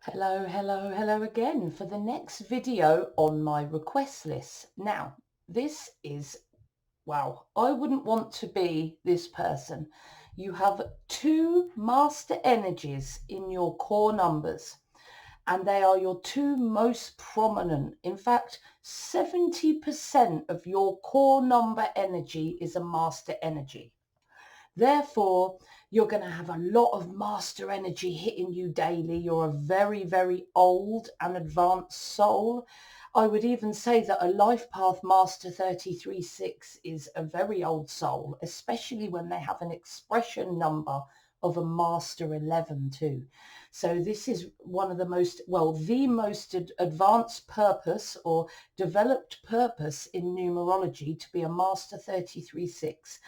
Hello again for the next video on my request list. Now, this is, wow, I wouldn't want to be this person. You have two master energies in your core numbers, and they are your two most prominent. In fact, 70% of your core number energy is a master energy. Therefore, you're going to have a lot of master energy hitting you daily. You're a very old and advanced soul. I would even say that a life path master 33/6 is a very old soul, especially when they have an expression number of a master 11 too. So this is one of the most, the most advanced purpose or developed purpose in numerology to be a master 33/6.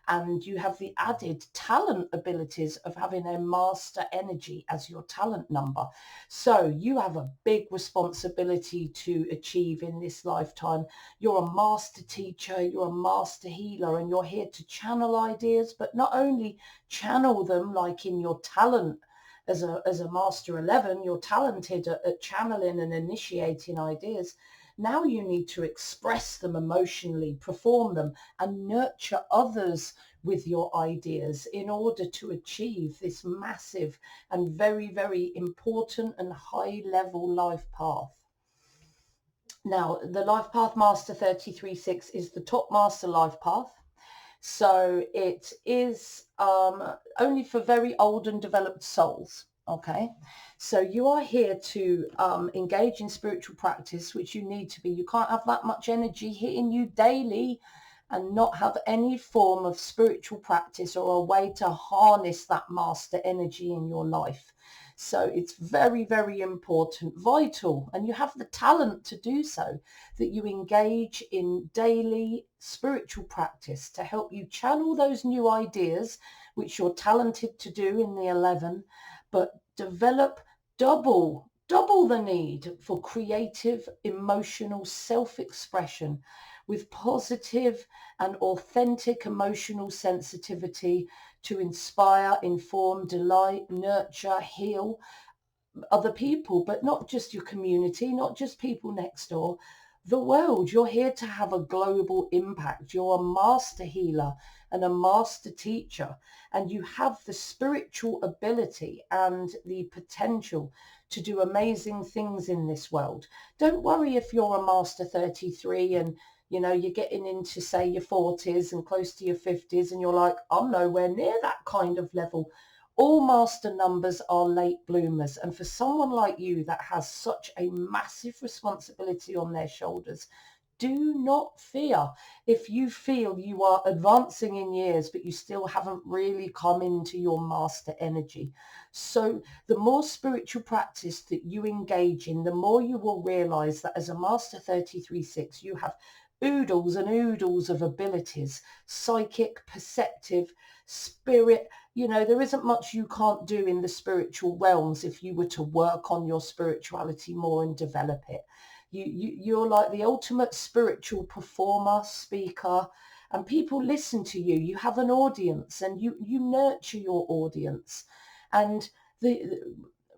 And you have the added talent abilities of having a master energy as your talent number. So you have a big responsibility to achieve in this lifetime. You're a master teacher, you're a master healer, and you're here to channel ideas, but not only channel them like in your talent. As a master 11, you're talented at channeling and initiating ideas. Now you need to express them emotionally, perform them, and nurture others with your ideas in order to achieve this massive and very important and high level life path. Now, the Life Path Master 33/6 is the top master life path. So it is only for very old and developed souls. Okay, so you are here to engage in spiritual practice, which you need to be. You can't have that much energy hitting you daily and not have any form of spiritual practice or a way to harness that master energy in your life. So it's very important, vital, and you have the talent to do so, that you engage in daily spiritual practice to help you channel those new ideas, which you're talented to do in the 11, but develop double the need for creative, emotional self-expression with positive and authentic emotional sensitivity to inspire, inform, delight, nurture, heal other people, but not just your community, not just people next door, the world. You're here to have a global impact. You're a master healer and a master teacher, and you have the spiritual ability and the potential to do amazing things in this world. Don't worry if you're a master 33 and you're getting into, say, your 40s and close to your 50s and you're like, I'm nowhere near that kind of level. All master numbers are late bloomers, and for someone like you that has such a massive responsibility on their shoulders, do not fear if you feel you are advancing in years but you still haven't really come into your master energy. So the more spiritual practice that you engage in, the more you will realize that as a master 33/6 you have oodles and oodles of abilities: psychic, perceptive, spirit. There isn't much you can't do in the spiritual realms if you were to work on your spirituality more and develop it. You're like the ultimate spiritual performer, speaker, and people listen to you. You have an audience, and you nurture your audience. And the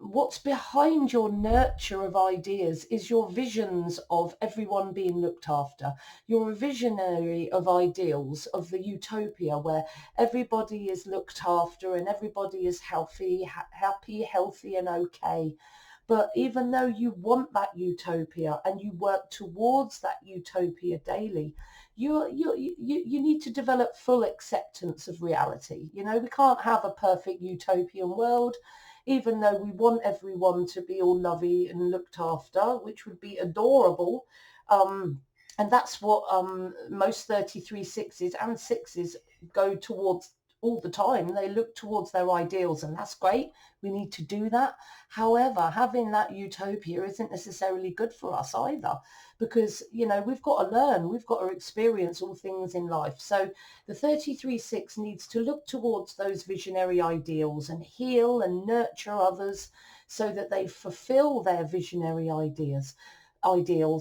what's behind your nurture of ideas is your visions of everyone being looked after. You're a visionary of ideals, of the utopia where everybody is looked after and everybody is healthy, healthy and okay. But even though you want that utopia and you work towards that utopia daily, you need to develop full acceptance of reality. We can't have a perfect utopian world, even though we want everyone to be all lovey and looked after, which would be adorable. And that's what most 33/6s and 6s go towards all the time. They look towards their ideals, and that's great. We need to do that. However, having that utopia isn't necessarily good for us either, because we've got to learn, we've got to experience all things in life. So the 33/6 needs to look towards those visionary ideals and heal and nurture others so that they fulfill their visionary ideals,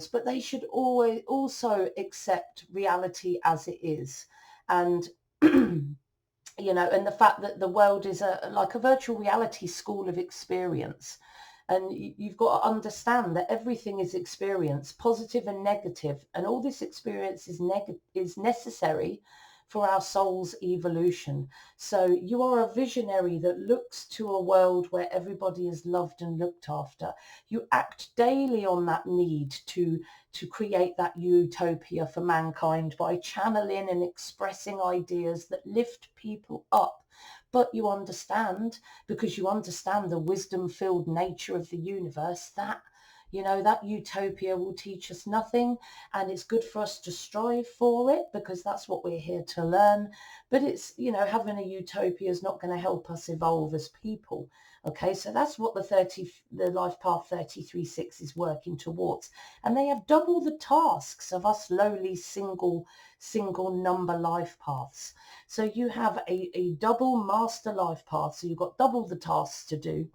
but they should always also accept reality as it is. And and the fact that the world is like a virtual reality school of experience. And you've got to understand that everything is experience, positive and negative, and all this experience is necessary for our soul's evolution. So you are a visionary that looks to a world where everybody is loved and looked after. You act daily on that need to create that utopia for mankind by channeling and expressing ideas that lift people up. But you understand, because you understand the wisdom-filled nature of the universe, that that utopia will teach us nothing, and it's good for us to strive for it because that's what we're here to learn. But it's, having a utopia is not going to help us evolve as people. Okay, so that's what the Life Path 33/6 is working towards. And they have double the tasks of us lowly single number life paths. So you have a double master life path. So you've got double the tasks to do.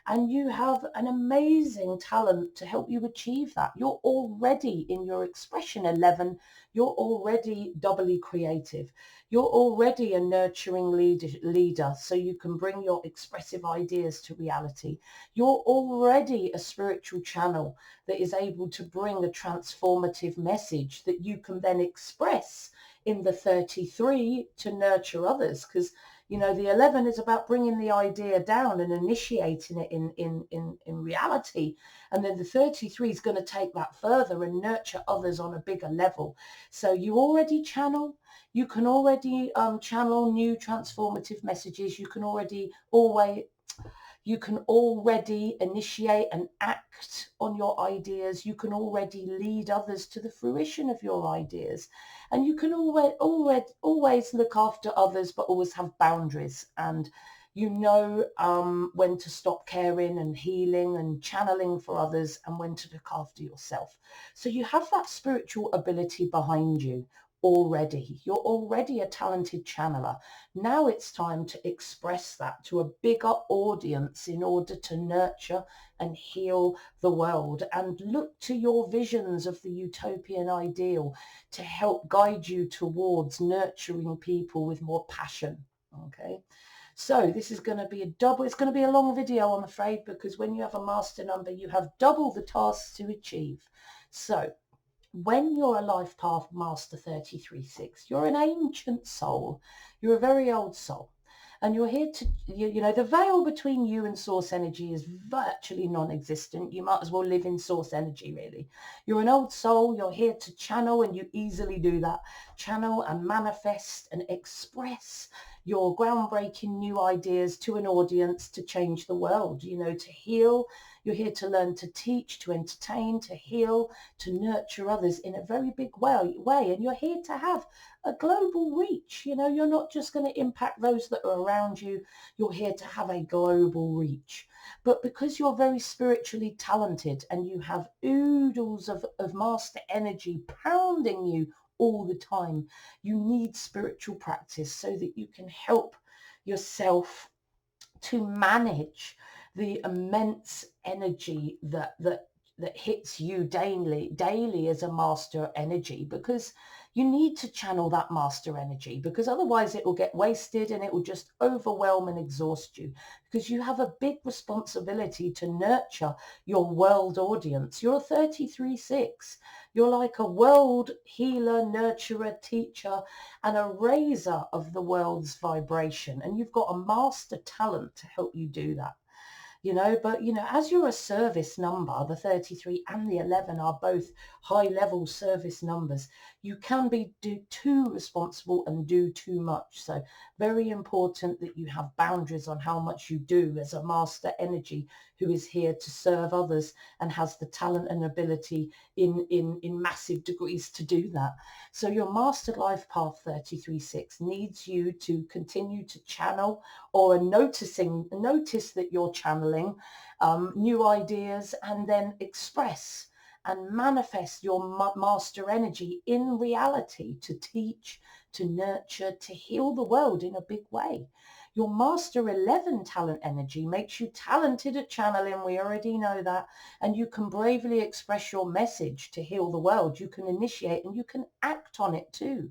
And you have an amazing talent to help you achieve that. You're already in your expression 11. You're already doubly creative. You're already a nurturing leader, so you can bring your expressive ideas to reality. You're already a spiritual channel that is able to bring a transformative message that you can then express in the 33 to nurture others, because the 11 is about bringing the idea down and initiating it in reality. And then the 33 is going to take that further and nurture others on a bigger level. So you already channel. You can already channel new transformative messages. You can already initiate and act on your ideas. You can already lead others to the fruition of your ideas. And you can always look after others, but always have boundaries. And when to stop caring and healing and channeling for others, and when to look after yourself. So you have that spiritual ability behind you already. You're already a talented channeler. Now it's time to express that to a bigger audience in order to nurture and heal the world, and look to your visions of the utopian ideal to help guide you towards nurturing people with more passion. Okay. So this is going to be it's going to be a long video, I'm afraid, because when you have a master number, you have double the tasks to achieve. So when you're a life path master 33/6, you're an ancient soul. You're a very old soul. And you're here to, the veil between you and source energy is virtually non-existent. You might as well live in source energy, really. You're an old soul. You're here to channel, and you easily do that. Channel and manifest and express your groundbreaking new ideas to an audience to change the world, to heal. You're here to learn, to teach, to entertain, to heal, to nurture others in a very big way. And you're here to have a global reach. You're not just going to impact those that are around you. You're here to have a global reach. But because you're very spiritually talented and you have oodles of master energy pounding you all the time, you need spiritual practice so that you can help yourself to manage the immense energy that hits you daily as a master energy, because you need to channel that master energy, because otherwise it will get wasted and it will just overwhelm and exhaust you, because you have a big responsibility to nurture your world audience. You're a 33/6. You're like a world healer, nurturer, teacher, and a raiser of the world's vibration. And you've got a master talent to help you do that. But as you're a service number, the 33 and the 11 are both high level service numbers. You can be too responsible and do too much. So very important that you have boundaries on how much you do as a master energy who is here to serve others and has the talent and ability in massive degrees to do that. So your master life path 33/6 needs you to continue to channel, or notice that you're channeling new ideas, and then express and manifest your master energy in reality to teach, to nurture, to heal the world in a big way. Your master 11 talent energy makes you talented at channeling. We already know that. And you can bravely express your message to heal the world. You can initiate and you can act on it too.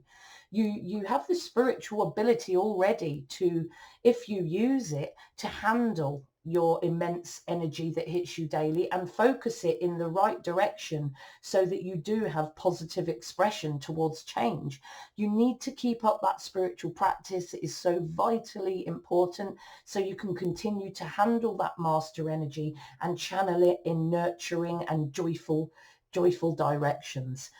You have the spiritual ability already to, if you use it, to handle your immense energy that hits you daily and focus it in the right direction so that you do have positive expression towards change. You need to keep up that spiritual practice. It is so vitally important so you can continue to handle that master energy and channel it in nurturing and joyful directions.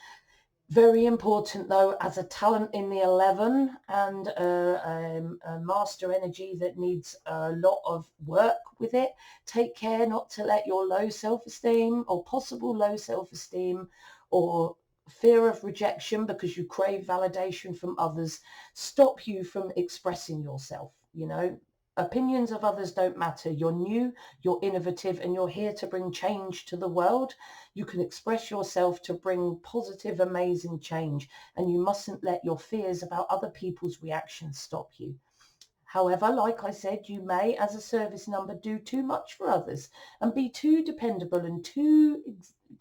Very important though, as a talent in the 11 and a master energy that needs a lot of work with it, take care not to let your low self-esteem or possible low self-esteem or fear of rejection because you crave validation from others stop you from expressing yourself. You know, opinions of others don't matter. You're new, you're innovative, and you're here to bring change to the world. You can express yourself to bring positive, amazing change, and you mustn't let your fears about other people's reactions stop you. However, like I said, you may, as a service number, do too much for others and be too dependable and too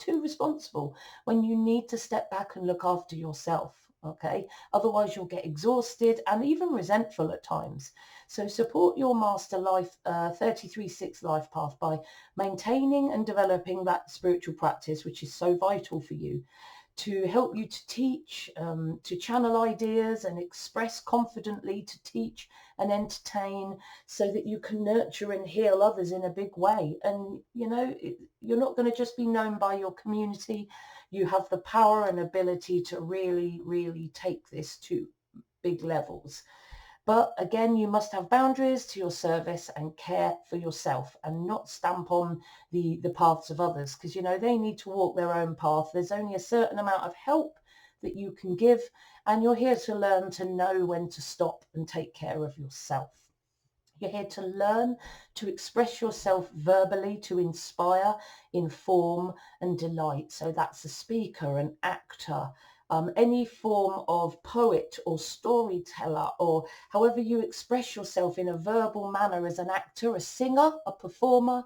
responsible when you need to step back and look after yourself. Okay, otherwise you'll get exhausted and even resentful at times. So support your master life 33-6 life path by maintaining and developing that spiritual practice, which is so vital for you, to help you to teach, to channel ideas and express confidently, to teach and entertain so that you can nurture and heal others in a big way. And, you know, you're not going to just be known by your community. You have the power and ability to really, really take this to big levels. But again, you must have boundaries to your service and care for yourself and not stamp on the paths of others, because, you know, they need to walk their own path. There's only a certain amount of help that you can give, and you're here to learn to know when to stop and take care of yourself. You're here to learn to express yourself verbally, to inspire, inform and delight. So that's a speaker, an actor, any form of poet or storyteller, or however you express yourself in a verbal manner as an actor, a singer, a performer,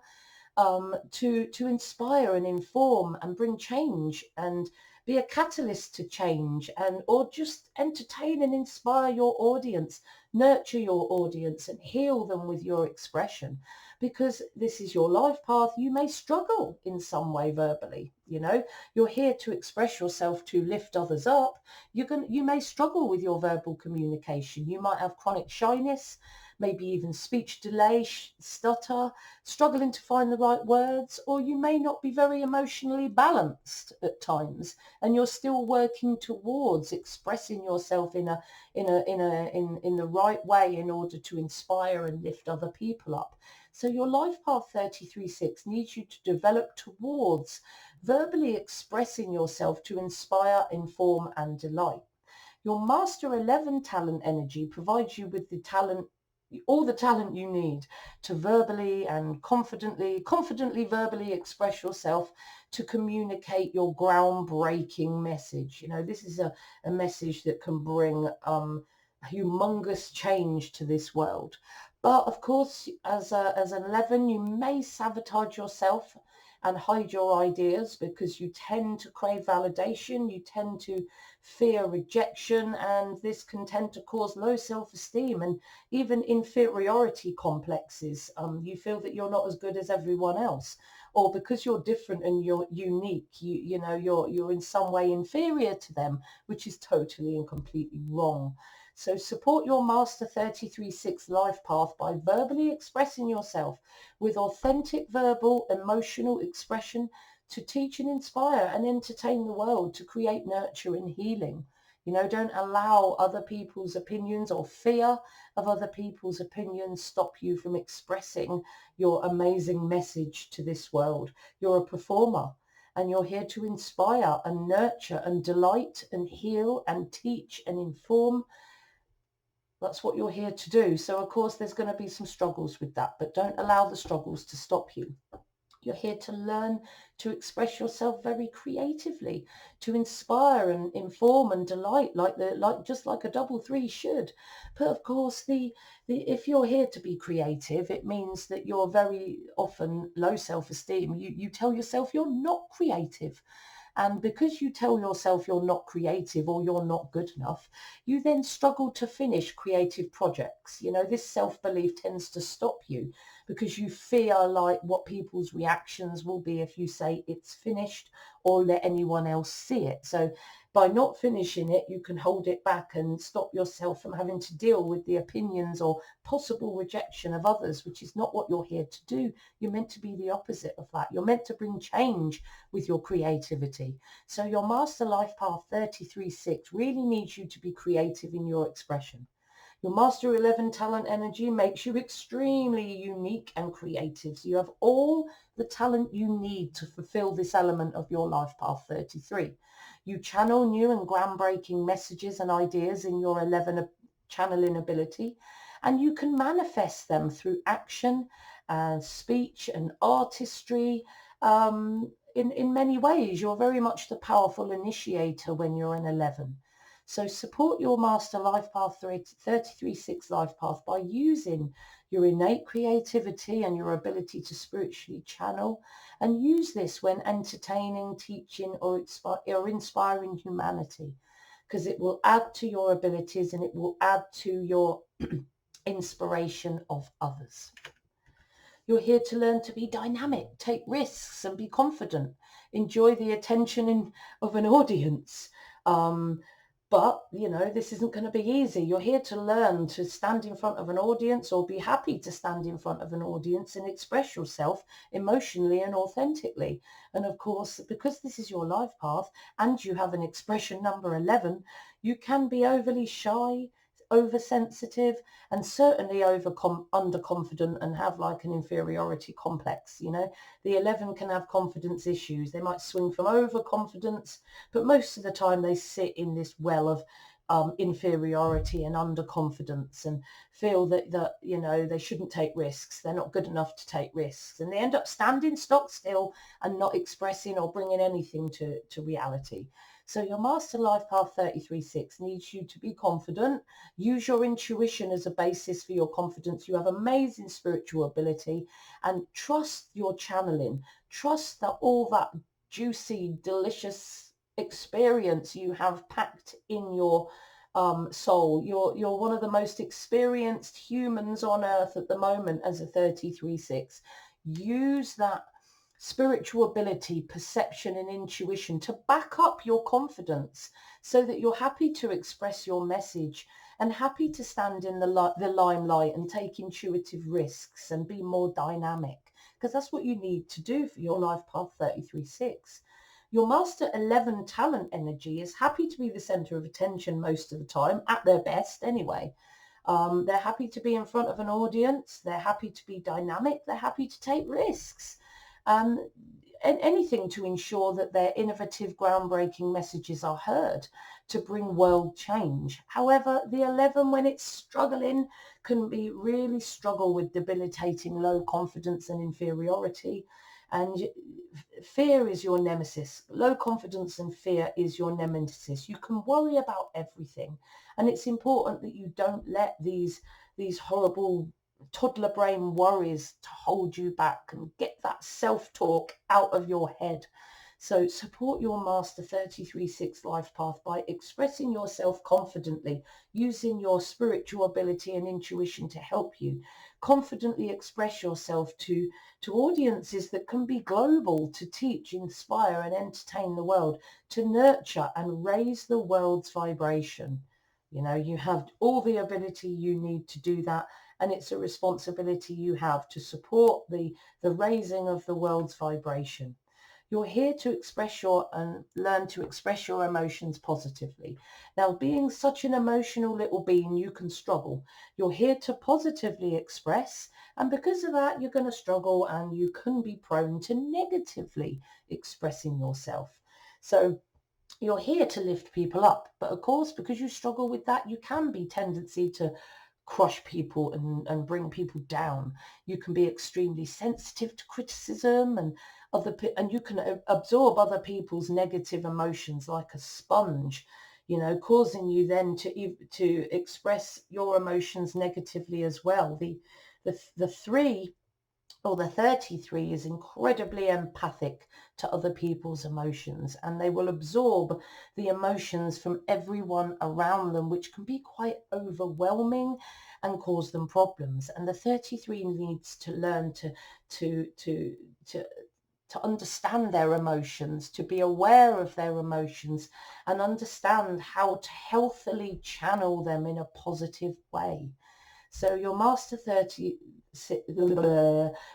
to inspire and inform and bring change and be a catalyst to change, and or just entertain and inspire your audience, nurture your audience and heal them with your expression. Because this is your life path, you may struggle in some way verbally. You know, you're here to express yourself to lift others up. You may struggle with your verbal communication. You might have chronic shyness, maybe even speech delay, stutter, struggling to find the right words, or you may not be very emotionally balanced at times, and you're still working towards expressing yourself in the right way in order to inspire and lift other people up. So your life path 33-6 needs you to develop towards verbally expressing yourself to inspire, inform and delight. Your master 11 talent energy provides you with the talent, all the talent you need to verbally and confidently verbally express yourself, to communicate your groundbreaking message. You know, this is a message that can bring humongous change to this world. But of course, as an 11, you may sabotage yourself and hide your ideas because you tend to crave validation, you tend to fear rejection, and this can tend to cause low self-esteem and even inferiority complexes. You feel that you're not as good as everyone else, or because you're different and you're unique, you know, you're in some way inferior to them, which is totally and completely wrong. So support your master 33-6 life path by verbally expressing yourself with authentic verbal emotional expression to teach and inspire and entertain the world, to create nurture and healing. You know, don't allow other people's opinions or fear of other people's opinions stop you from expressing your amazing message to this world. You're a performer and you're here to inspire and nurture and delight and heal and teach and inform. That's what you're here to do. So of course there's going to be some struggles with that, but don't allow the struggles to stop you. You're here to learn to express yourself very creatively, to inspire and inform and delight, just like a double three should. But of course, if you're here to be creative, it means that you're very often low self-esteem. You tell yourself you're not creative. And because you tell yourself you're not creative or you're not good enough, you then struggle to finish creative projects. You know, this self-belief tends to stop you because you fear like what people's reactions will be if you say it's finished or let anyone else see it. So by not finishing it, you can hold it back and stop yourself from having to deal with the opinions or possible rejection of others, which is not what you're here to do. You're meant to be the opposite of that. You're meant to bring change with your creativity. So your Master Life Path 33-6 really needs you to be creative in your expression. Your Master 11 talent energy makes you extremely unique and creative. So you have all the talent you need to fulfill this element of your Life Path 33. You channel new and groundbreaking messages and ideas in your 11 channeling ability, and you can manifest them through action, speech and artistry. In many ways, you're very much the powerful initiator when you're an 11. So support your Master Life Path 33-6 Life Path by using your innate creativity and your ability to spiritually channel, and use this when entertaining, teaching or inspiring humanity, because it will add to your abilities and it will add to your inspiration of others. You're here to learn to be dynamic, take risks and be confident, enjoy the attention of an audience. But, you know, this isn't going to be easy. You're here to learn to stand in front of an audience or be happy to stand in front of an audience and express yourself emotionally and authentically. And of course, because this is your life path and you have an expression number 11, you can be overly shy, oversensitive, and certainly underconfident and have like an inferiority complex. You know, the 11 can have confidence issues. They might swing from overconfidence, but most of the time they sit in this well of inferiority and underconfidence and feel that you know they shouldn't take risks. They're not good enough to take risks, and they end up standing stock still and not expressing or bringing anything to reality. So your Master Life Path 33-6 needs you to be confident. Use your intuition as a basis for your confidence. You have amazing spiritual ability, and trust your channeling. Trust that all that juicy, delicious experience you have packed in your soul. You're one of the most experienced humans on earth at the moment as a 33-6. Use that spiritual ability, perception and intuition to back up your confidence so that you're happy to express your message and happy to stand in the limelight and take intuitive risks and be more dynamic, because that's what you need to do for your Life Path 33-6. Your Master 11 talent energy is happy to be the center of attention most of the time, at their best anyway. They're happy to be in front of an audience. They're happy to be dynamic. They're happy to take risks. And anything to ensure that their innovative, groundbreaking messages are heard to bring world change. However, the 11, when it's struggling, can be really struggle with debilitating low confidence and inferiority. And fear is your nemesis. Low confidence and fear is your nemesis. You can worry about everything. And it's important that you don't let these horrible toddler brain worries to hold you back, and get that self-talk out of your head. So support your Master 33-6 Life Path by expressing yourself confidently, using your spiritual ability and intuition to help you confidently express yourself to audiences that can be global, to teach, inspire and entertain the world, to nurture and raise the world's vibration. You know, you have all the ability you need to do that, and it's a responsibility you have to support the raising of the world's vibration. You're here to express and learn to express your emotions positively. Now, being such an emotional little being, you can struggle. You're here to positively express, and because of that, you're going to struggle and you can be prone to negatively expressing yourself. So you're here to lift people up, but of course, because you struggle with that, you can be tendency to crush people and bring people down. You can be extremely sensitive to criticism and you can absorb other people's negative emotions like a sponge, you know, causing you then to express your emotions negatively as well. The 3 or the 33 is incredibly empathic to other people's emotions, and they will absorb the emotions from everyone around them, which can be quite overwhelming and cause them problems. And the 33 needs to learn to understand their emotions, to be aware of their emotions, and understand how to healthily channel them in a positive way. So your master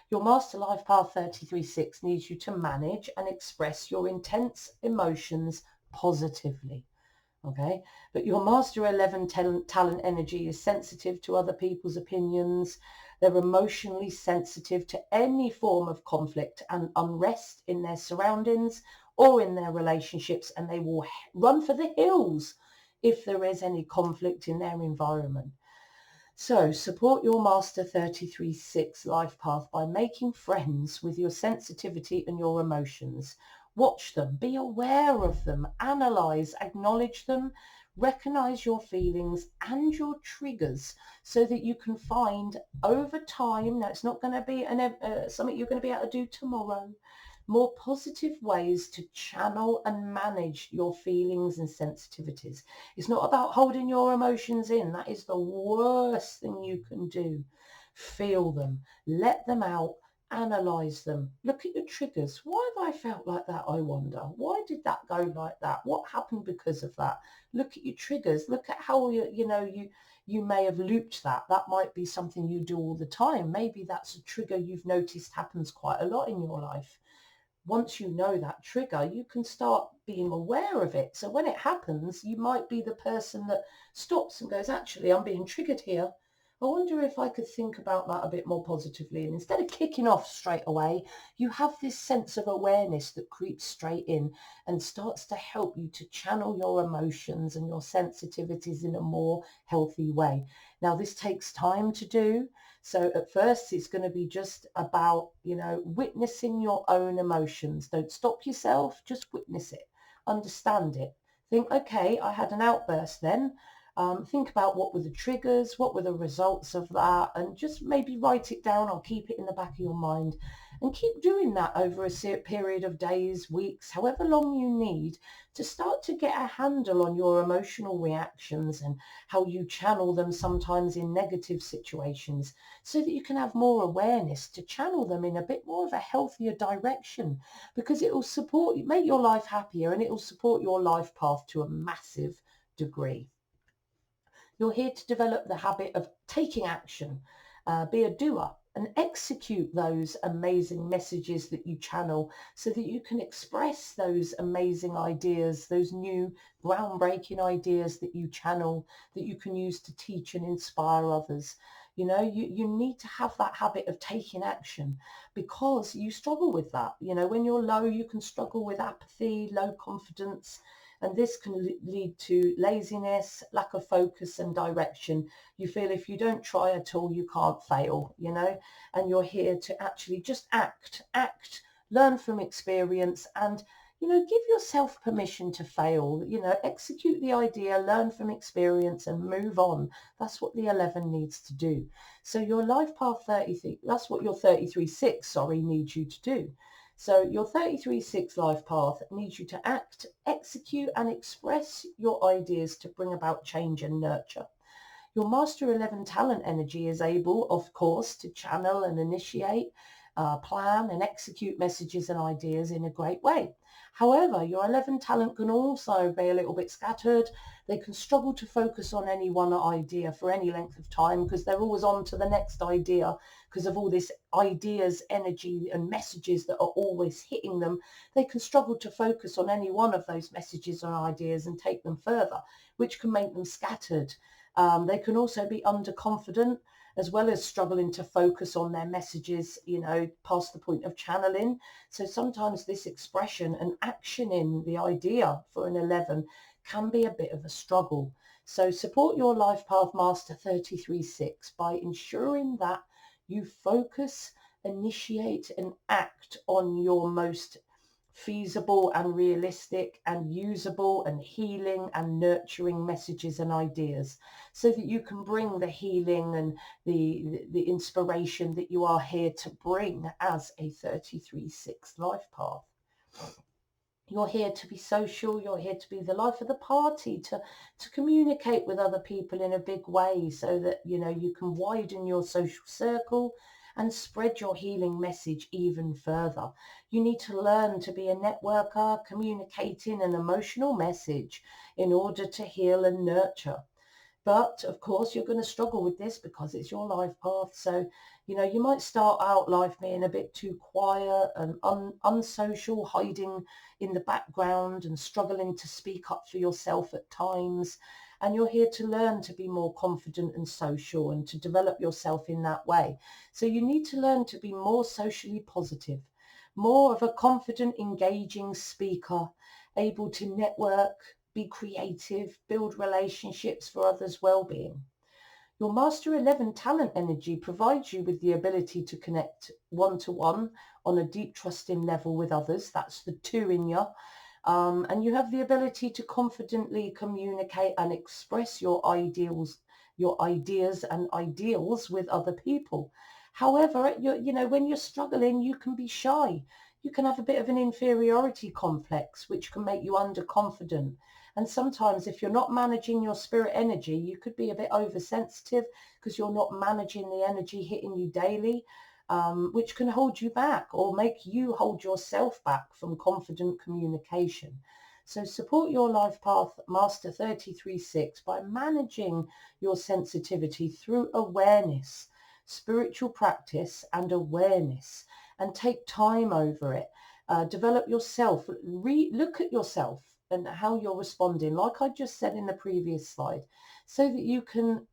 your master life path 33/6 needs you to manage and express your intense emotions positively. Okay, but your master 11 talent energy is sensitive to other people's opinions. They're emotionally sensitive to any form of conflict and unrest in their surroundings or in their relationships, and they will run for the hills if there is any conflict in their environment. So support your master 33/6 life path by making friends with your sensitivity and your emotions. Watch them, be aware of them, analyze, acknowledge them, recognize your feelings and your triggers so that you can find over time, now it's not going to be something you're going to be able to do tomorrow, more positive ways to channel and manage your feelings and sensitivities. It's not about holding your emotions in. That is the worst thing you can do. Feel them, let them out, analyze them, look at your triggers. Why have I felt like that, I wonder? Why did that go like that? What happened because of that? Look at your triggers. Look at how you may have looped that. That might be something you do all the time. Maybe that's a trigger you've noticed happens quite a lot in your life. Once you know that trigger, you can start being aware of it. So when it happens, you might be the person that stops and goes, actually, I'm being triggered here. I wonder if I could think about that a bit more positively. And instead of kicking off straight away, you have this sense of awareness that creeps straight in and starts to help you to channel your emotions and your sensitivities in a more healthy way. Now, this takes time to do. So at first it's going to be just about, witnessing your own emotions. Don't stop yourself, just witness it, understand it. Think, okay, I had an outburst then. Think about what were the triggers, what were the results of that, and just maybe write it down or keep it in the back of your mind. And keep doing that over a period of days, weeks, however long you need to start to get a handle on your emotional reactions and how you channel them sometimes in negative situations, so that you can have more awareness to channel them in a bit more of a healthier direction, because it will make your life happier, and it will support your life path to a massive degree. You're here to develop the habit of taking action, be a doer, and execute those amazing messages that you channel so that you can express those amazing ideas, those new groundbreaking ideas that you channel, that you can use to teach and inspire others. You need to have that habit of taking action, because you struggle with that. When you're low, you can struggle with apathy, low confidence, and this can lead to laziness, lack of focus and direction. You feel if you don't try at all, you can't fail, and you're here to actually just act, learn from experience, and, give yourself permission to fail, execute the idea, learn from experience and move on. That's what the 11 needs to do. So your life path 33, that's what your 33/6, needs you to do. So your 33/6 life path needs you to act, execute and express your ideas to bring about change and nurture. Your Master 11 talent energy is able, of course, to channel and initiate, plan and execute messages and ideas in a great way. However, your 11 talent can also be a little bit scattered. They can struggle to focus on any one idea for any length of time, because they're always on to the next idea because of all this ideas, energy and messages that are always hitting them. They can struggle to focus on any one of those messages or ideas and take them further, which can make them scattered. They can also be underconfident, as well as struggling to focus on their messages, past the point of channeling. So sometimes this expression and actioning the idea for an 11 can be a bit of a struggle. So support your life path master 33/6 by ensuring that you focus, initiate and act on your most feasible and realistic and usable and healing and nurturing messages and ideas, so that you can bring the healing and the inspiration that you are here to bring as a 33/6 life path. You're here to be social. You're here to be the life of the party, to communicate with other people in a big way so that, you can widen your social circle and spread your healing message even further. You need to learn to be a networker, communicating an emotional message in order to heal and nurture. But of course, you're going to struggle with this because it's your life path. So, you might start out life being a bit too quiet and unsocial, hiding in the background and struggling to speak up for yourself at times. And you're here to learn to be more confident and social and to develop yourself in that way. So you need to learn to be more socially positive, more of a confident, engaging speaker, able to network, be creative, build relationships for others' well-being. Your Master 11 talent energy provides you with the ability to connect one-to-one on a deep trusting level with others. That's the 2 in you. And you have the ability to confidently communicate and express your ideas and ideals with other people. However, when you're struggling, you can be shy. You can have a bit of an inferiority complex, which can make you underconfident. And sometimes if you're not managing your spirit energy, you could be a bit oversensitive because you're not managing the energy hitting you daily, which can hold you back or make you hold yourself back from confident communication. So support your life path Master 33-6 by managing your sensitivity through awareness, spiritual practice and awareness, and take time over it. Develop yourself, look at yourself and how you're responding, like I just said in the previous slide, so that you can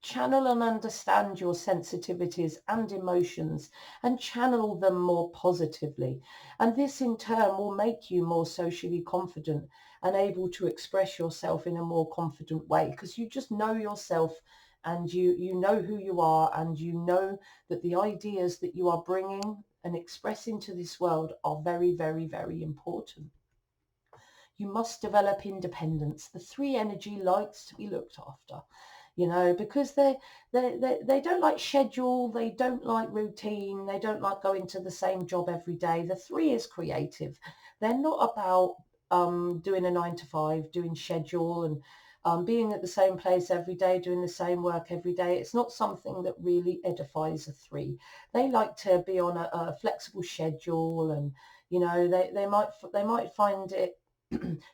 channel and understand your sensitivities and emotions and channel them more positively. And this in turn will make you more socially confident and able to express yourself in a more confident way because you just know yourself and you know who you are, and you know that the ideas that you are bringing and expressing to this world are very, very, very important. You must develop independence. The 3 energy likes to be looked after, because they don't like schedule, they don't like routine, they don't like going to the same job every day. The 3 is creative. They're not about doing a 9 to 5, doing schedule and being at the same place every day, doing the same work every day. It's not something that really edifies a 3. They like to be on a flexible schedule, and they might find it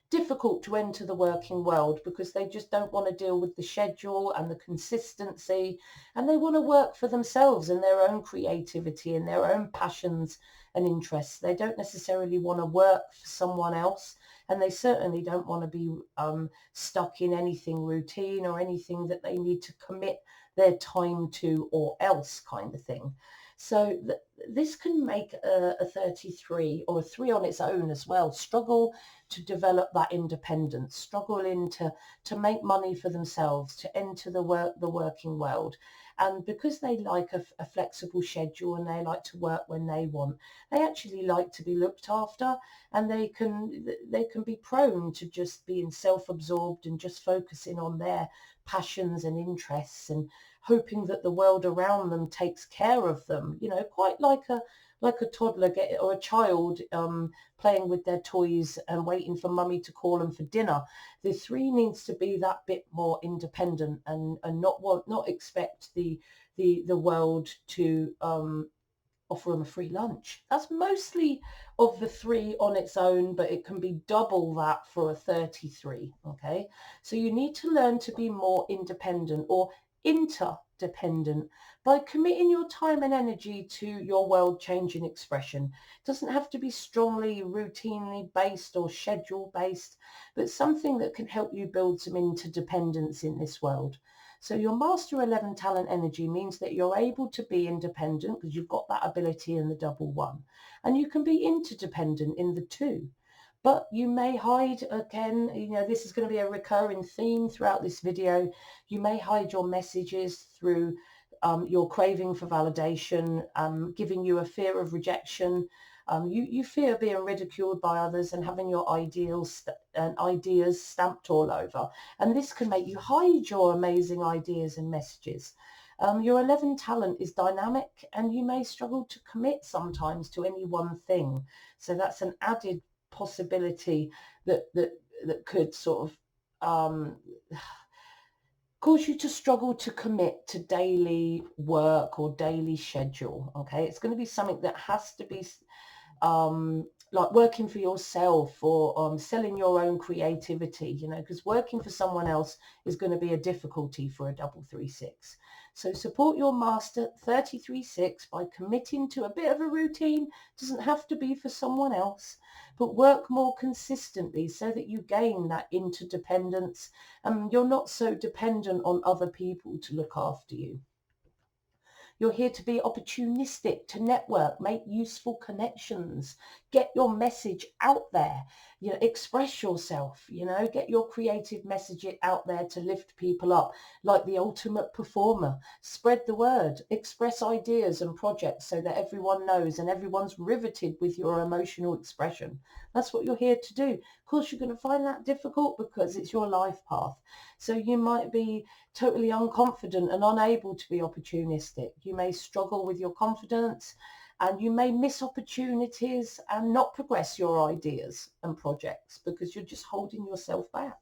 difficult to enter the working world because they just don't want to deal with the schedule and the consistency, and they want to work for themselves and their own creativity and their own passions and interests. They don't necessarily want to work for someone else, and they certainly don't want to be stuck in anything routine or anything that they need to commit their time to or else kind of thing. So this can make a 33 or a 3 on its own as well struggle to develop that independence, struggling to make money for themselves, to enter the working world. And because they like a flexible schedule and they like to work when they want, they actually like to be looked after, and they can be prone to just being self-absorbed and just focusing on their passions and interests and hoping that the world around them takes care of them, quite like a toddler or a child playing with their toys and waiting for mummy to call them for dinner. The 3 needs to be that bit more independent and not expect the world to offer them a free lunch. That's mostly of the 3 on its own, but it can be double that for a 33. Okay, so you need to learn to be more independent or interdependent by committing your time and energy to your world-changing expression. It doesn't have to be strongly routinely based or schedule based, but something that can help you build some interdependence in this world. So your Master 11 talent energy means that you're able to be independent because you've got that ability in the double 1, and you can be interdependent in the 2. But you may hide, again, this is going to be a recurring theme throughout this video. You may hide your messages through your craving for validation, giving you a fear of rejection. You fear being ridiculed by others and having your ideals and ideas stamped all over. And this can make you hide your amazing ideas and messages. Your 11 talent is dynamic, and you may struggle to commit sometimes to any one thing. So that's an added possibility that could sort of cause you to struggle to commit to daily work or daily schedule. Okay, it's going to be something that has to be like working for yourself or selling your own creativity, you know, because working for someone else is going to be a difficulty for a double 3-6. So support your master 33-6 by committing to a bit of a routine. Doesn't have to be for someone else, but work more consistently so that you gain that interdependence and you're not so dependent on other people to look after you. You're here to be opportunistic, to network, make useful connections, get your message out there, you know, express yourself, you know, get your creative message out there to lift people up like the ultimate performer. Spread the word, express ideas and projects so that everyone knows and everyone's riveted with your emotional expression. That's what you're here to do. Of course, you're going to find that difficult because it's your life path. So you might be totally unconfident and unable to be opportunistic. You may struggle with your confidence and you may miss opportunities and not progress your ideas and projects because you're just holding yourself back.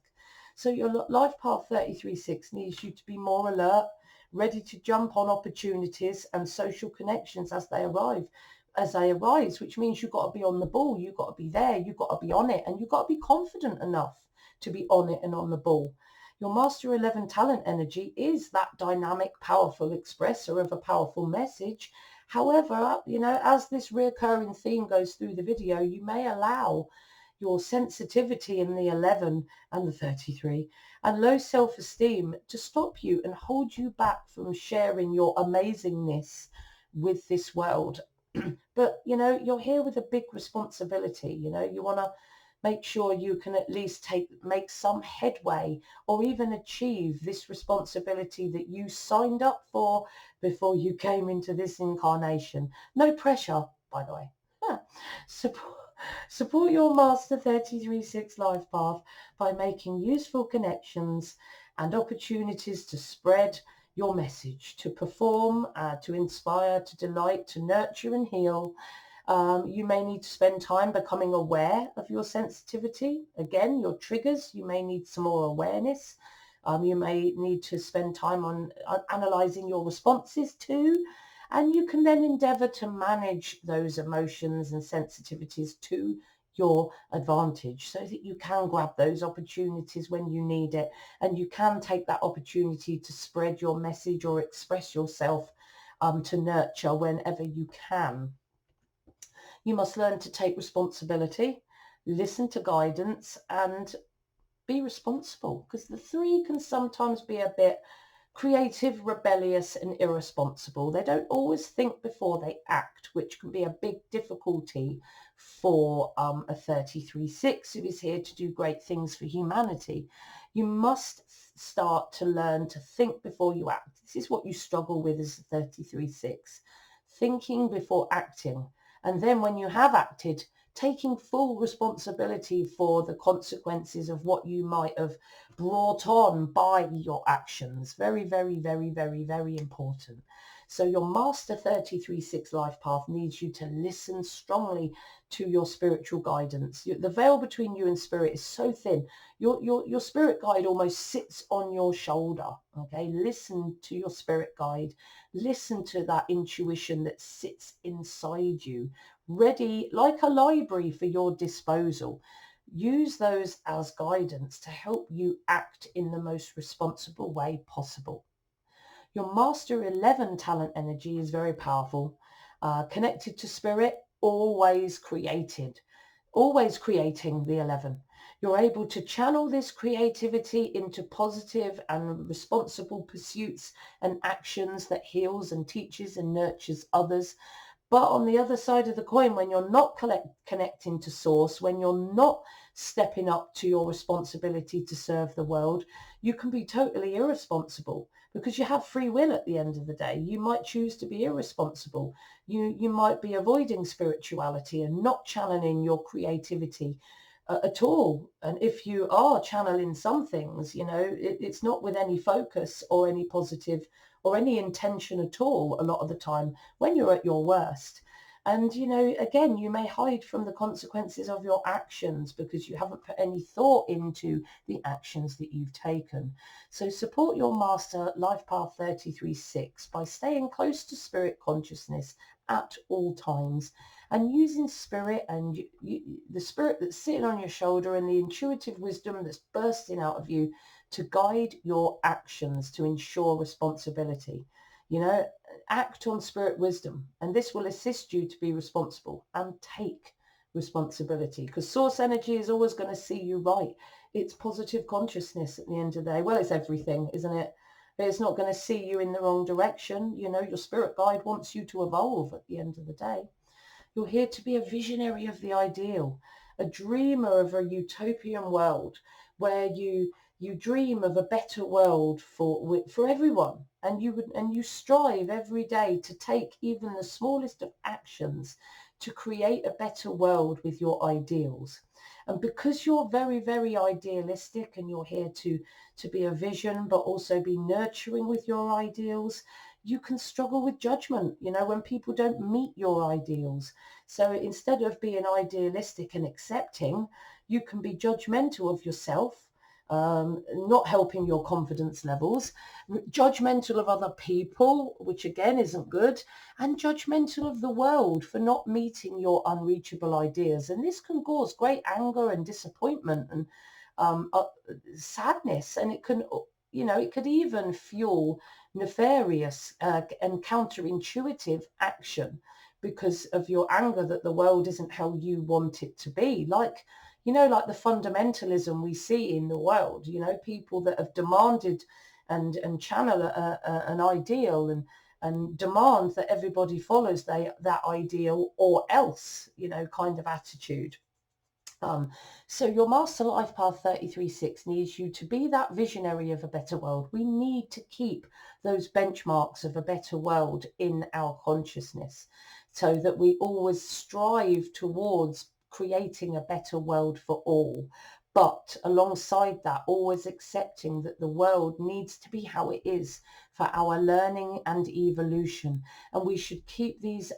So your life path 33-6 needs you to be more alert, ready to jump on opportunities and social connections as they arise, which means you've got to be on the ball, you've got to be there, you've got to be on it, and you've got to be confident enough to be on it and on the ball. Your Master 11 talent energy is that dynamic, powerful expresser of a powerful message. However, you know, as this recurring theme goes through the video, you may allow your sensitivity in the 11 and the 33 and low self-esteem to stop you and hold you back from sharing your amazingness with this world. But, you know, you're here with a big responsibility. You know, you want to make sure you can at least make some headway or even achieve this responsibility that you signed up for before you came into this incarnation. No pressure, by the way. Support your Master 33-6 life path by making useful connections and opportunities to spread your message, to perform, to inspire, to delight, to nurture and heal. You may need to spend time becoming aware of your sensitivity. Again, your triggers, you may need some more awareness. You may need to spend time on analysing your responses too. And you can then endeavour to manage those emotions and sensitivities to your advantage so that you can grab those opportunities when you need it. And you can take that opportunity to spread your message or express yourself to nurture whenever you can. You must learn to take responsibility, listen to guidance and be responsible, because the 3 can sometimes be a bit creative, rebellious and irresponsible. They don't always think before they act, which can be a big difficulty for a 33-6 who is here to do great things for humanity. You must start to learn to think before you act. This is what you struggle with as a 33-6, thinking before acting. And then when you have acted, taking full responsibility for the consequences of what you might have brought on by your actions. Very, very, very, very, very important. So your Master 33-6 life path needs you to listen strongly to your spiritual guidance. The veil between you and spirit is so thin. Your spirit guide almost sits on your shoulder. Okay, listen to your spirit guide. Listen to that intuition that sits inside you, ready like a library for your disposal. Use those as guidance to help you act in the most responsible way possible. Your Master 11 talent energy is very powerful, connected to spirit, always creating the 11. You're able to channel this creativity into positive and responsible pursuits and actions that heals and teaches and nurtures others. But on the other side of the coin, when you're not connecting to source, when you're not stepping up to your responsibility to serve the world, you can be totally irresponsible because you have free will at the end of the day. You might choose to be irresponsible. You might be avoiding spirituality and not channeling your creativity at all. And if you are channeling some things, you know, it's not with any focus or any positive or any intention at all a lot of the time when you're at your worst. And, again, you may hide from the consequences of your actions because you haven't put any thought into the actions that you've taken. So support your master life path 33-6 by staying close to spirit consciousness at all times and using spirit and the spirit that's sitting on your shoulder and the intuitive wisdom that's bursting out of you to guide your actions to ensure responsibility. Act on spirit wisdom, and this will assist you to be responsible and take responsibility, because source energy is always going to see you right. It's positive consciousness at the end of the day. Well, it's everything, isn't it? It's not going to see you in the wrong direction. Your spirit guide wants you to evolve at the end of the day. You're here to be a visionary of the ideal, a dreamer of a utopian world where you dream of a better world for everyone, and you strive every day to take even the smallest of actions to create a better world with your ideals. And because you're very, very idealistic and you're here to be a vision, but also be nurturing with your ideals, you can struggle with judgment, when people don't meet your ideals. So instead of being idealistic and accepting, you can be judgmental of yourself, not helping your confidence levels, judgmental of other people, which again isn't good, and judgmental of the world for not meeting your unreachable ideas. And this can cause great anger and disappointment and sadness, and it can, it could even fuel nefarious and counterintuitive action because of your anger that the world isn't how you want it to be. Like the fundamentalism we see in the world, people that have demanded and channel an ideal and demand that everybody follows that ideal or else, kind of attitude. So your Master Life Path 33-6 needs you to be that visionary of a better world. We need to keep those benchmarks of a better world in our consciousness so that we always strive towards creating a better world for all. But alongside that, always accepting that the world needs to be how it is for our learning and evolution. And we should keep this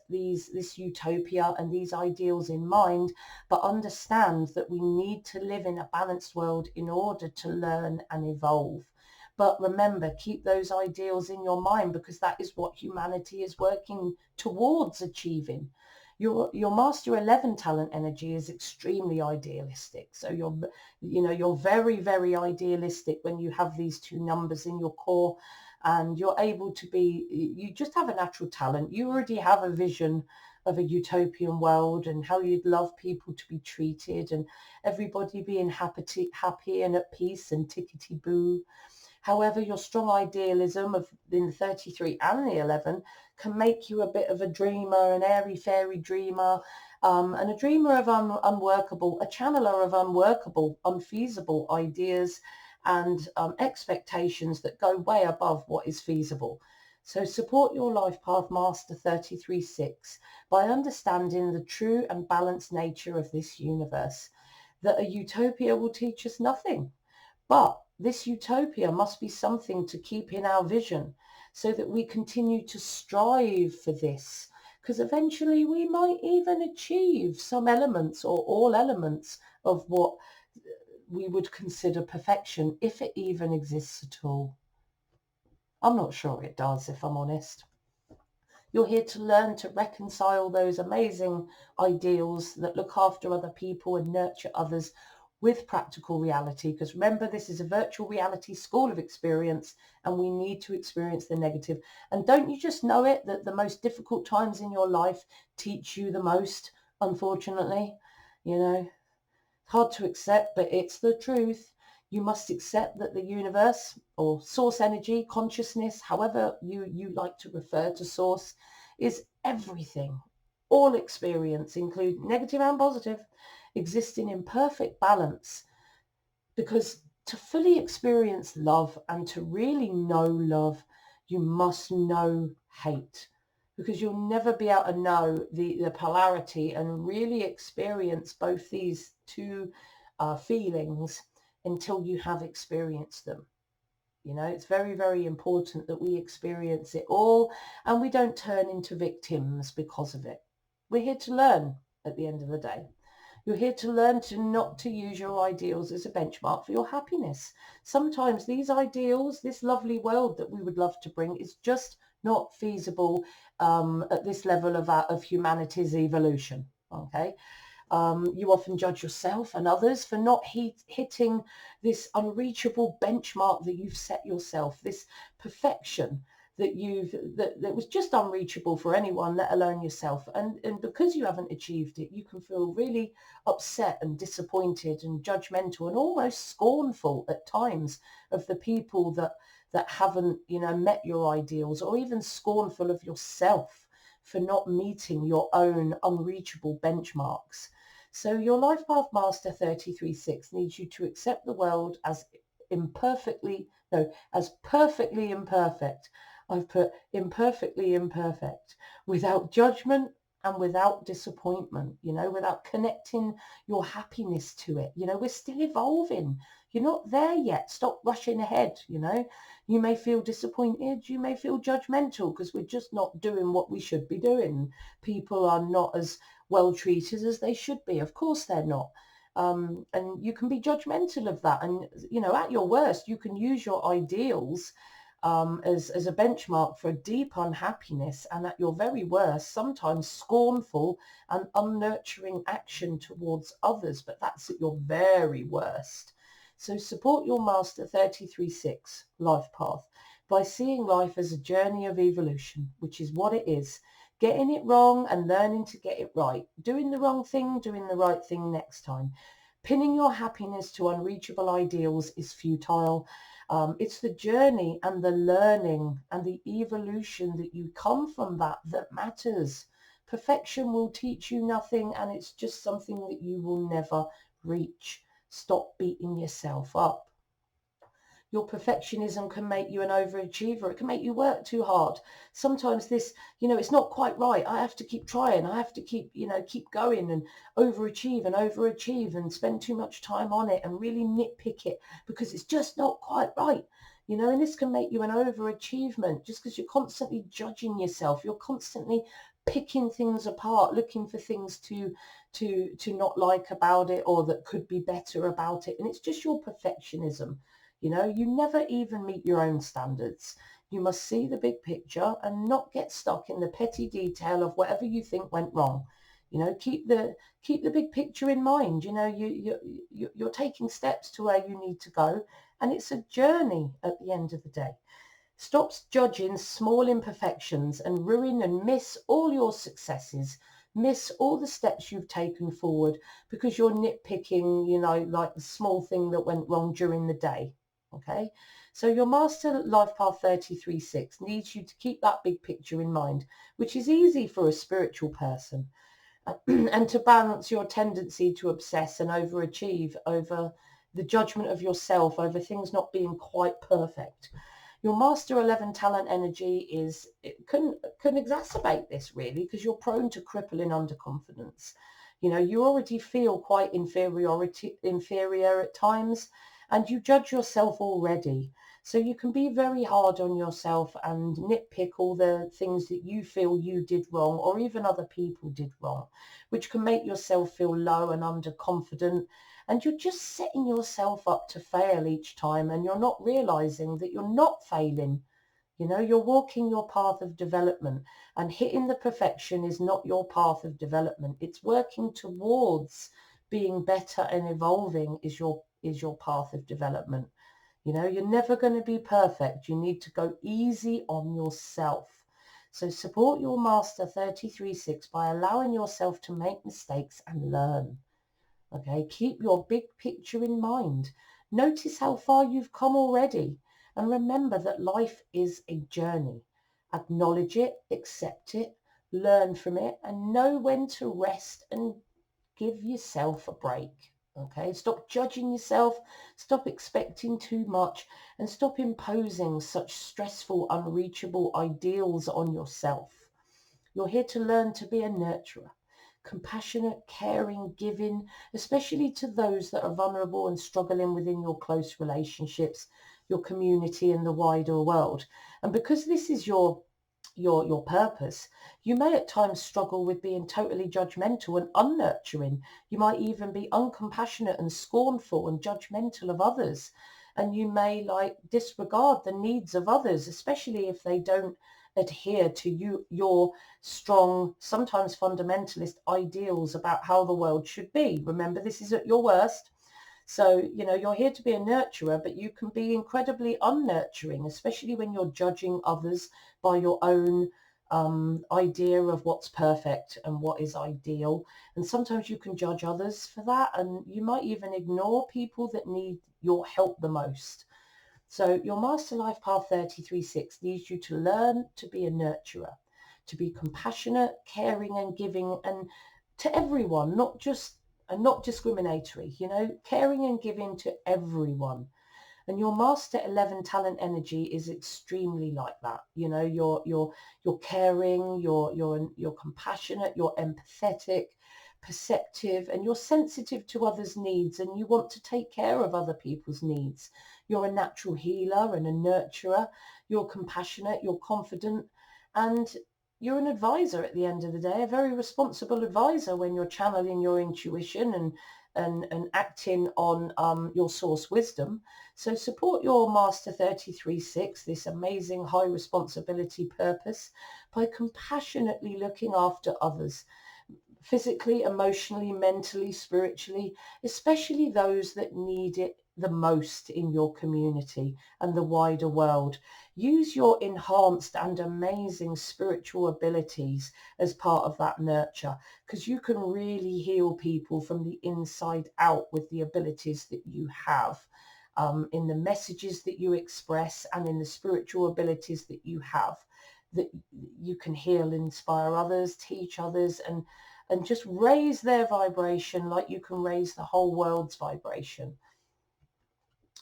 utopia and these ideals in mind, but understand that we need to live in a balanced world in order to learn and evolve. But remember, keep those ideals in your mind, because that is what humanity is working towards achieving. Your Master 11 talent energy is extremely idealistic. So you're very, very idealistic when you have these two numbers in your core, and you're able to you just have a natural talent. You already have a vision of a utopian world and how you'd love people to be treated and everybody being happy and at peace and tickety-boo. However, your strong idealism in the 33 and the 11 can make you a bit of a dreamer, an airy-fairy dreamer, and a dreamer of a channeler of unworkable, unfeasible ideas and expectations that go way above what is feasible. So support your Life Path Master 33-6 by understanding the true and balanced nature of this universe, that a utopia will teach us nothing. But this utopia must be something to keep in our vision so that we continue to strive for this, because eventually we might even achieve some elements or all elements of what we would consider perfection, if it even exists at all. I'm not sure it does, if I'm honest. You're here to learn to reconcile those amazing ideals that look after other people and nurture others with practical reality, because remember, this is a virtual reality school of experience and we need to experience the negative. And don't you just know it, that the most difficult times in your life teach you the most, unfortunately? Hard to accept, but it's the truth. You must accept that the universe or source energy, consciousness, however you like to refer to source, is everything. All experience, including negative and positive, existing in perfect balance. Because to fully experience love and to really know love, you must know hate. Because you'll never be able to know the polarity and really experience both these two feelings until you have experienced them. It's very, very important that we experience it all and we don't turn into victims because of it. We're here to learn at the end of the day. You're here to learn to not to use your ideals as a benchmark for your happiness. Sometimes these ideals, this lovely world that we would love to bring, is just not feasible at this level of humanity's evolution. Okay. You often judge yourself and others for not hitting this unreachable benchmark that you've set yourself, this perfection that was just unreachable for anyone, let alone yourself. And because you haven't achieved it, you can feel really upset and disappointed and judgmental and almost scornful at times of the people that haven't, met your ideals, or even scornful of yourself for not meeting your own unreachable benchmarks. So your Life Path Master 33.6 needs you to accept the world as as perfectly imperfect. I've put imperfectly imperfect, without judgment and without disappointment, without connecting your happiness to it. We're still evolving. You're not there yet. Stop rushing ahead. You may feel disappointed. You may feel judgmental because we're just not doing what we should be doing. People are not as well treated as they should be. Of course they're not. And you can be judgmental of that. And, at your worst, you can use your ideals as a benchmark for a deep unhappiness, and at your very worst, sometimes scornful and unnurturing action towards others. But that's at your very worst. So support your Master 33.6 life path by seeing life as a journey of evolution, which is what it is. Getting it wrong and learning to get it right. Doing the wrong thing, doing the right thing next time. Pinning your happiness to unreachable ideals is futile. It's the journey and the learning and the evolution that you come from that matters. Perfection will teach you nothing, and it's just something that you will never reach. Stop beating yourself up. Your perfectionism can make you an overachiever. It can make you work too hard. Sometimes this, it's not quite right. I have to keep trying. I have to keep going and overachieve and spend too much time on it and really nitpick it because it's just not quite right. And this can make you an overachievement just because you're constantly judging yourself. You're constantly picking things apart, looking for things to not like about it or that could be better about it. And it's just your perfectionism. You never even meet your own standards. You must see the big picture and not get stuck in the petty detail of whatever you think went wrong. Keep the big picture in mind. You're taking steps to where you need to go, and it's a journey at the end of the day. Stop judging small imperfections and ruin and miss all your successes. Miss all the steps you've taken forward because you're nitpicking, like the small thing that went wrong during the day. Okay, so your Master Life Path 33.6 needs you to keep that big picture in mind, which is easy for a spiritual person, and to balance your tendency to obsess and overachieve over the judgment of yourself, over things not being quite perfect. Your Master 11 talent energy can exacerbate this really, because you're prone to crippling underconfidence. You already feel quite inferior at times, and you judge yourself already. So you can be very hard on yourself and nitpick all the things that you feel you did wrong or even other people did wrong, which can make yourself feel low and underconfident. And you're just setting yourself up to fail each time, and you're not realizing that you're not failing. You're walking your path of development, and hitting the perfection is not your path of development. It's working towards being better and evolving is your path of development. You're never going to be perfect. You need to go easy on yourself. So support your Master 33.6 by allowing yourself to make mistakes and learn. Okay, keep your big picture in mind. Notice how far you've come already. And remember that life is a journey. Acknowledge it, accept it, learn from it, and know when to rest and give yourself a break. Okay, stop judging yourself, stop expecting too much, and stop imposing such stressful, unreachable ideals on yourself. You're here to learn to be a nurturer, compassionate, caring, giving, especially to those that are vulnerable and struggling within your close relationships, your community and the wider world. And because this is your your purpose, you may at times struggle with being totally judgmental and unnurturing. You might even be uncompassionate and scornful and judgmental of others. And you may disregard the needs of others, especially if they don't adhere to your strong, sometimes fundamentalist ideals about how the world should be. Remember, this is at your worst. So, you're here to be a nurturer, but you can be incredibly unnurturing, especially when you're judging others by your own idea of what's perfect and what is ideal. And sometimes you can judge others for that, and you might even ignore people that need your help the most. So your Master Life Path 33/6 needs you to learn to be a nurturer, to be compassionate, caring and giving, and to everyone, not discriminatory, caring and giving to everyone. And your Master 11 talent energy is extremely like that. You're caring, you're compassionate, you're empathetic, perceptive, and you're sensitive to others' needs, and you want to take care of other people's needs. You're a natural healer and a nurturer. You're compassionate, you're confident, and you're an advisor at the end of the day, a very responsible advisor when you're channeling your intuition and acting on your source wisdom. So support your Master 33/6, this amazing high responsibility purpose, by compassionately looking after others, physically, emotionally, mentally, spiritually, especially those that need it the most in your community and the wider world. Use your enhanced and amazing spiritual abilities as part of that nurture, because you can really heal people from the inside out with the abilities that you have, in the messages that you express and in the spiritual abilities that you have, that you can heal, inspire others, teach others, and just raise their vibration like you can raise the whole world's vibration.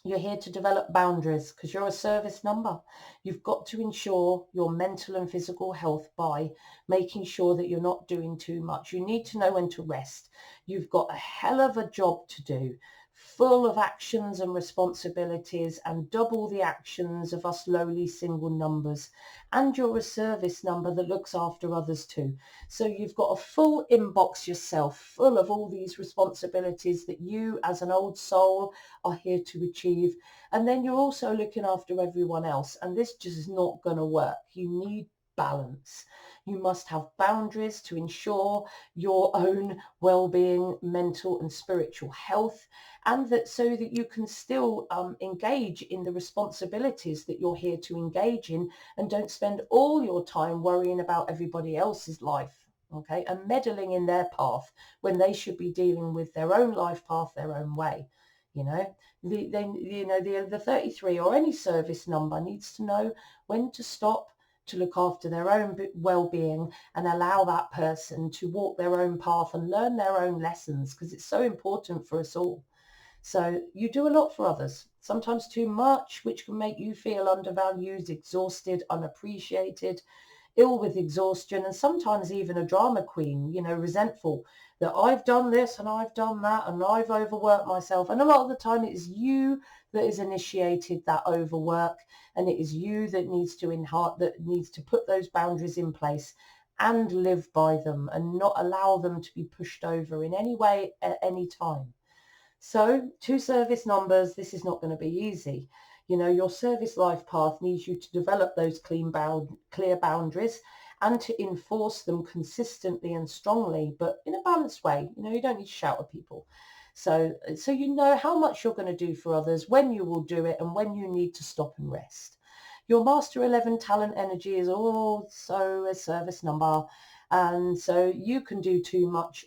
You're here to develop boundaries because you're a service number. You've got to ensure your mental and physical health by making sure that you're not doing too much. You need to know when to rest. You've got a hell of a job to do, full of actions and responsibilities, and double the actions of us lowly single numbers. And you're a service number that looks after others too. So you've got a full inbox yourself, full of all these responsibilities that you as an old soul are here to achieve. And then you're also looking after everyone else. And this just is not going to work. You need balance. You must have boundaries to ensure your own well-being, mental and spiritual health, and that so that you can still engage in the responsibilities that you're here to engage in, and don't spend all your time worrying about everybody else's life, okay, and meddling in their path when they should be dealing with their own life path their own way. The 33 or any service number needs to know when to stop, to look after their own well-being, and allow that person to walk their own path and learn their own lessons, because it's so important for us all. So you do a lot for others, sometimes too much, which can make you feel undervalued, exhausted, unappreciated, ill with exhaustion, and sometimes even a drama queen, resentful that I've done this and I've done that and I've overworked myself. And a lot of the time it is you that has initiated that overwork, and it is you that needs to put those boundaries in place and live by them and not allow them to be pushed over in any way at any time. So two service numbers, this is not going to be easy. Your service life path needs you to develop those clear boundaries and to enforce them consistently and strongly, but in a balanced way. You don't need to shout at people. So you know how much you're going to do for others, when you will do it, and when you need to stop and rest. Your Master 11 talent energy is also a service number, and so you can do too much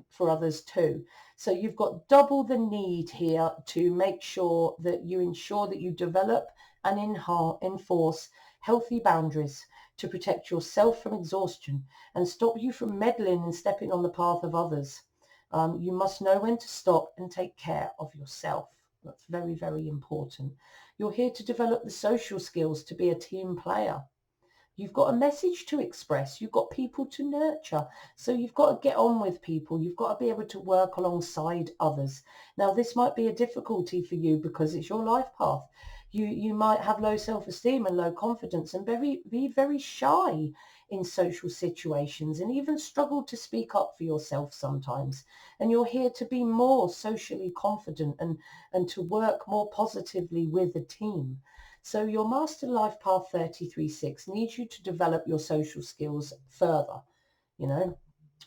for others too. So you've got double the need here to make sure that you ensure that you develop and enforce healthy boundaries to protect yourself from exhaustion and stop you from meddling and stepping on the path of others. You must know when to stop and take care of yourself. That's very, very important. You're here to develop the social skills to be a team player. You've got a message to express. You've got people to nurture. So you've got to get on with people. You've got to be able to work alongside others. Now, this might be a difficulty for you because it's your life path. You might have low self-esteem and low confidence and be very shy in social situations and even struggle to speak up for yourself sometimes. And you're here to be more socially confident and to work more positively with a team. So your Master Life Path 33-6 needs you to develop your social skills further, you know,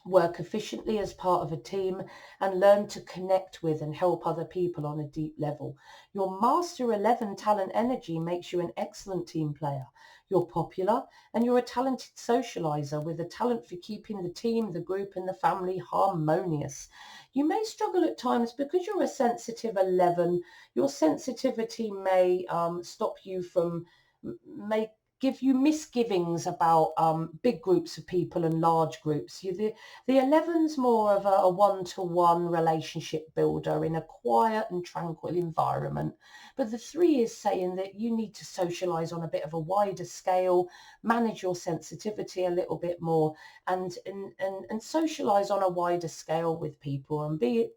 work efficiently as part of a team, and learn to connect with and help other people on a deep level. Your Master 11 talent energy makes you an excellent team player. You're popular and you're a talented socializer with a talent for keeping the team, the group and the family harmonious. You may struggle at times because you're a sensitive 11. Your sensitivity may stop you from, may give you misgivings about big groups of people and large groups. The 11's more of a one-to-one relationship builder in a quiet and tranquil environment. But the 3 is saying that you need to socialize on a bit of a wider scale, manage your sensitivity a little bit more, and socialize on a wider scale with people, and be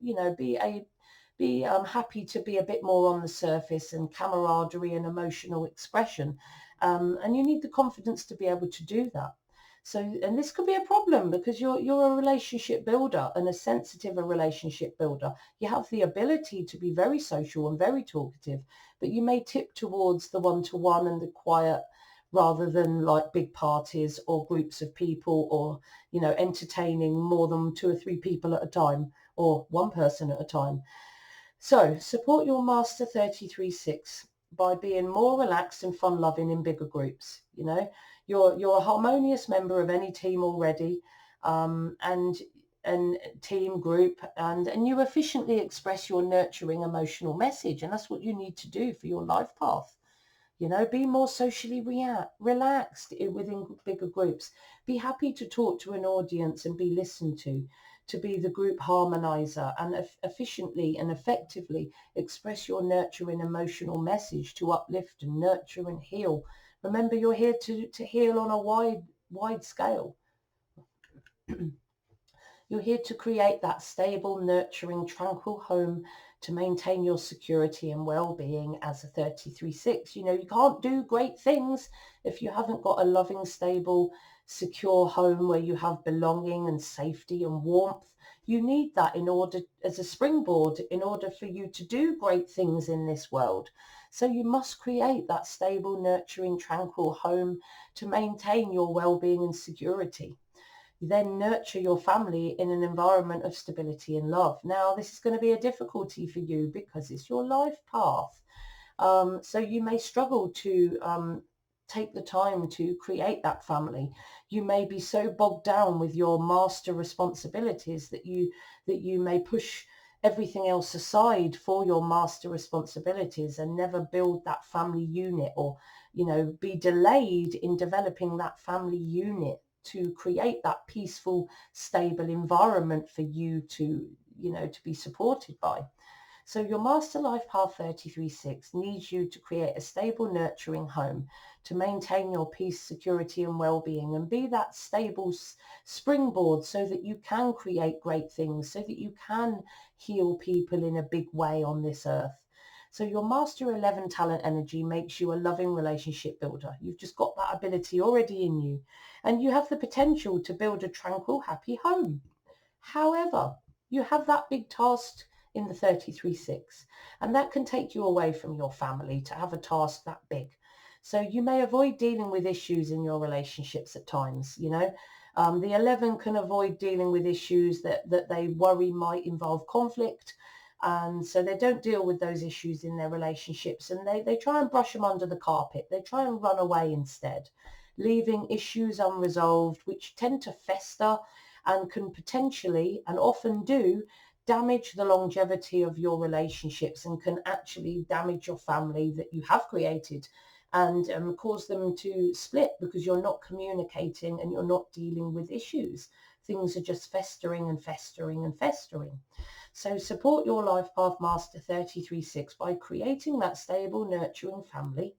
happy to be a bit more on the surface, and camaraderie and emotional expression. And you need the confidence to be able to do that. So, and this could be a problem because you're a relationship builder and a sensitive a relationship builder. You have the ability to be very social and very talkative, but you may tip towards the one-to-one and the quiet rather than like big parties or groups of people, or, entertaining more than 2 or 3 people at a time or one person at a time. So support your Master 33-6 by being more relaxed and fun-loving in bigger groups. You're a harmonious member of any team already, and team group, and you efficiently express your nurturing emotional message, and that's what you need to do for your life path. Be more socially relaxed within bigger groups. Be happy to talk to an audience and be listened to be the group harmonizer, and efficiently and effectively express your nurturing emotional message to uplift and nurture and heal. Remember, you're here to heal on a wide scale. You're here to create that stable, nurturing, tranquil home to maintain your security and well-being as a 33-6. You can't do great things if you haven't got a loving, stable, secure home where you have belonging and safety and warmth. You need that in order, as a springboard, in order for you to do great things in this world. So you must create that stable, nurturing, tranquil home to maintain your well-being and security. Then nurture your family in an environment of stability and love. Now, this is going to be a difficulty for you because it's your life path. So you may struggle to take the time to create that family. You may be so bogged down with your master responsibilities that you may push everything else aside for your master responsibilities and never build that family unit, or be delayed in developing that family unit to create that peaceful, stable environment for you to be supported by. So your Master Life Path 33-6 needs you to create a stable, nurturing home to maintain your peace, security and well-being, and be that stable springboard so that you can create great things, so that you can heal people in a big way on this earth. So your Master 11 talent energy makes you a loving relationship builder. You've just got that ability already in you, and you have the potential to build a tranquil, happy home. However, you have that big task in the 33-6, and that can take you away from your family to have a task that big. So you may avoid dealing with issues in your relationships at times. The 11 can avoid dealing with issues that they worry might involve conflict, and so they don't deal with those issues in their relationships, and they try and brush them under the carpet. They try and run away instead, leaving issues unresolved, which tend to fester and can potentially, and often do, damage the longevity of your relationships, and can actually damage your family that you have created, and cause them to split because you're not communicating and you're not dealing with issues. Things are just festering and festering and festering. So support your Life Path Master 33-6 by creating that stable, nurturing family,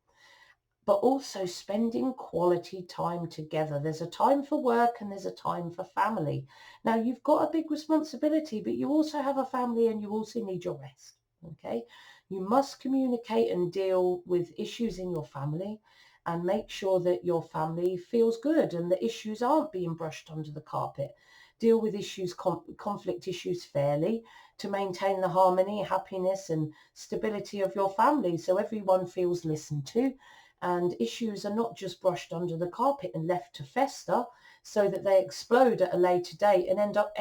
but also spending quality time together. There's a time for work and there's a time for family. Now, you've got a big responsibility, but you also have a family and you also need your rest. Okay, you must communicate and deal with issues in your family and make sure that your family feels good and the issues aren't being brushed under the carpet. Deal with issues, conflict issues fairly to maintain the harmony, happiness and stability of your family so everyone feels listened to and issues are not just brushed under the carpet and left to fester so that they explode at a later date and end up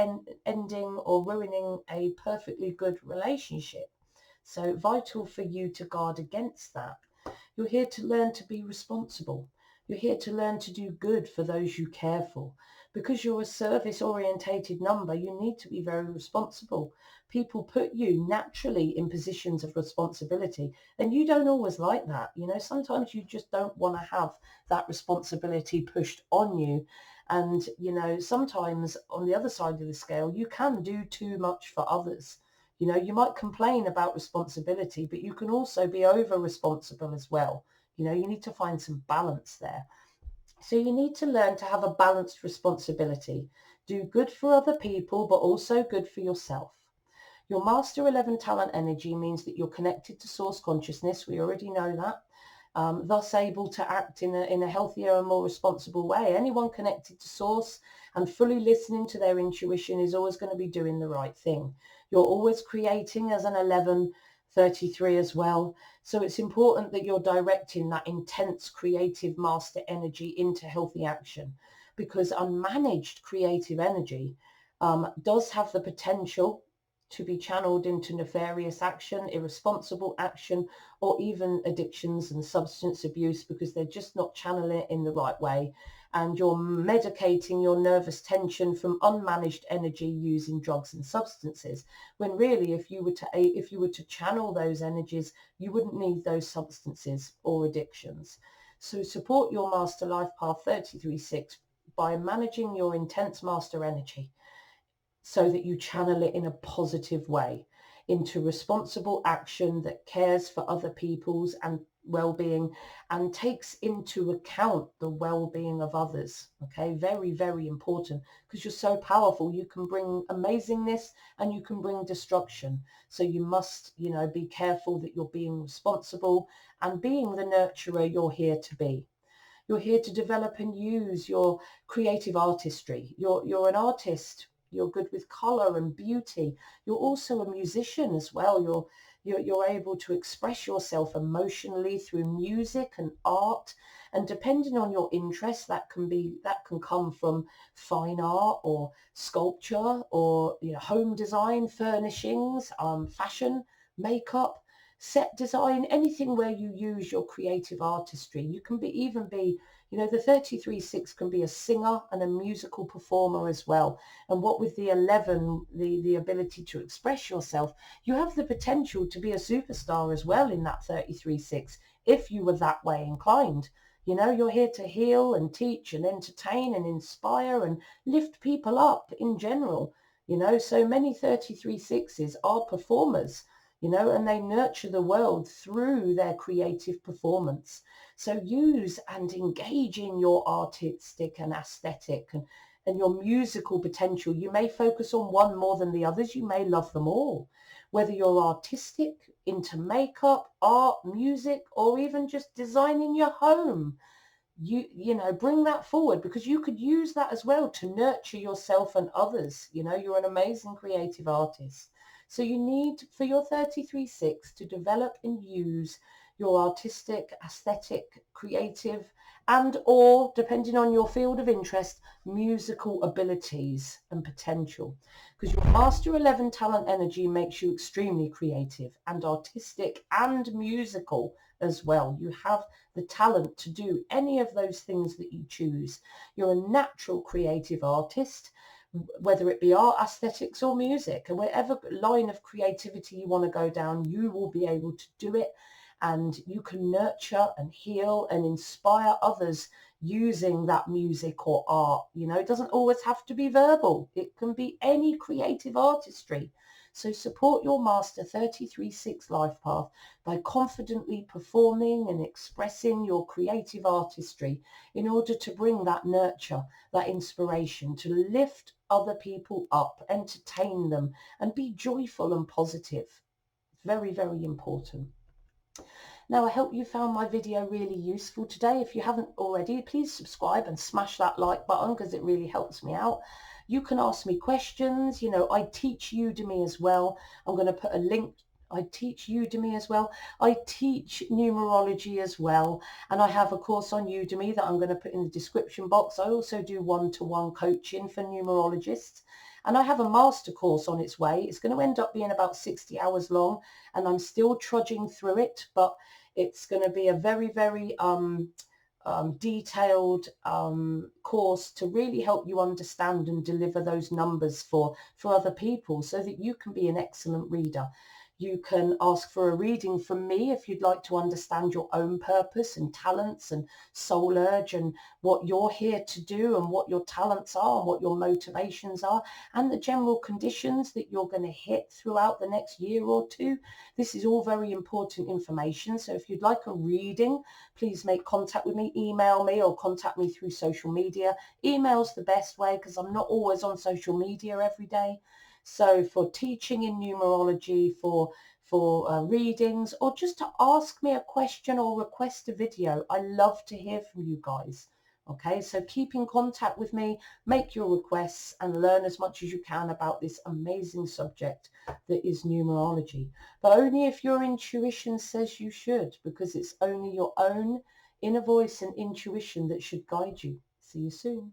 ending or ruining a perfectly good relationship. So vital for you to guard against that. You're here to learn to be responsible. You're here to learn to do good for those you care for. Because you're a service orientated number, you need to be very responsible. People put you naturally in positions of responsibility and you don't always like that. You know, sometimes you just don't want to have that responsibility pushed on you. And, you know, sometimes on the other side of the scale, you can do too much for others. You know, you might complain about responsibility, but you can also be over responsible as well. You know, you need to find some balance there. So you need to learn to have a balanced responsibility. Do good for other people, but also good for yourself. Your Master 11 talent energy means that you're connected to source consciousness. We already know that. Thus able to act in a healthier and more responsible way. Anyone connected to source and fully listening to their intuition is always going to be doing the right thing. You're always creating as an 1133 as well. So it's important that you're directing that intense creative master energy into healthy action because unmanaged creative energy does have the potential to be channeled into nefarious action, irresponsible action, or even addictions and substance abuse because they're just not channeling it in the right way. And you're medicating your nervous tension from unmanaged energy using drugs and substances. When really, if you were to channel those energies, you wouldn't need those substances or addictions. So support your Master Life Path 33-6 by managing your intense master energy so that you channel it in a positive way into responsible action that cares for other people's and well-being and takes into account the well-being of others. Okay, very, very important because you're so powerful. You can bring amazingness and you can bring destruction. So you must, you know, be careful that you're being responsible and being the nurturer you're here to be. You're here to develop and use your creative artistry. You're an artist. You're good with color and beauty. You're also a musician as well. You're able to express yourself emotionally through music and art. And depending on your interest, that can come from fine art or sculpture or, you know, home design, furnishings, fashion, makeup, set design, anything where you use your creative artistry. You can even be, you know, the 33-6 can be a singer and a musical performer as well. And what with the 11, the ability to express yourself, you have the potential to be a superstar as well in that 33-6 if you were that way inclined. You know, you're here to heal and teach and entertain and inspire and lift people up in general. You know, so many 33-6s are performers, you know, and they nurture the world through their creative performance. So use and engage in your artistic and aesthetic and your musical potential. You may focus on one more than the others. You may love them all. Whether you're artistic, into makeup, art, music, or even just designing your home, you know, bring that forward because you could use that as well to nurture yourself and others. You know, you're an amazing creative artist. So you need, for your 33-6, to develop and use your artistic, aesthetic, creative, and or, depending on your field of interest, musical abilities and potential. Because your Master 11 talent energy makes you extremely creative and artistic and musical as well. You have the talent to do any of those things that you choose. You're a natural creative artist, whether it be art, aesthetics or music, and whatever line of creativity you want to go down, you will be able to do it. And you can nurture and heal and inspire others using that music or art. You know, it doesn't always have to be verbal. It can be any creative artistry. So support your Master 33-6 life path by confidently performing and expressing your creative artistry in order to bring that nurture, that inspiration, to lift other people up, entertain them, and be joyful and positive Very, very important. Now, I hope you found my video really useful today. If you haven't already, please subscribe and smash that like button because it really helps me out. You can ask me questions. You know, I teach Udemy as well. I'm going to put a link. I teach Udemy as well. I teach numerology as well. And I have a course on Udemy that I'm going to put in the description box. I also do one-to-one coaching for numerologists. And I have a master course on its way. It's going to end up being about 60 hours long, and I'm still trudging through it, but it's going to be a very, very detailed course to really help you understand and deliver those numbers for other people so that you can be an excellent reader. You can ask for a reading from me if you'd like to understand your own purpose and talents and soul urge and what you're here to do and what your talents are and what your motivations are and the general conditions that you're going to hit throughout the next year or two. This is all very important information. So if you'd like a reading, please make contact with me, email me or contact me through social media. Email's the best way because I'm not always on social media every day. So for teaching in numerology, for readings, or just to ask me a question or request a video, I love to hear from you guys. Okay, so keep in contact with me, make your requests and learn as much as you can about this amazing subject that is numerology. But only if your intuition says you should, because it's only your own inner voice and intuition that should guide you. See you soon.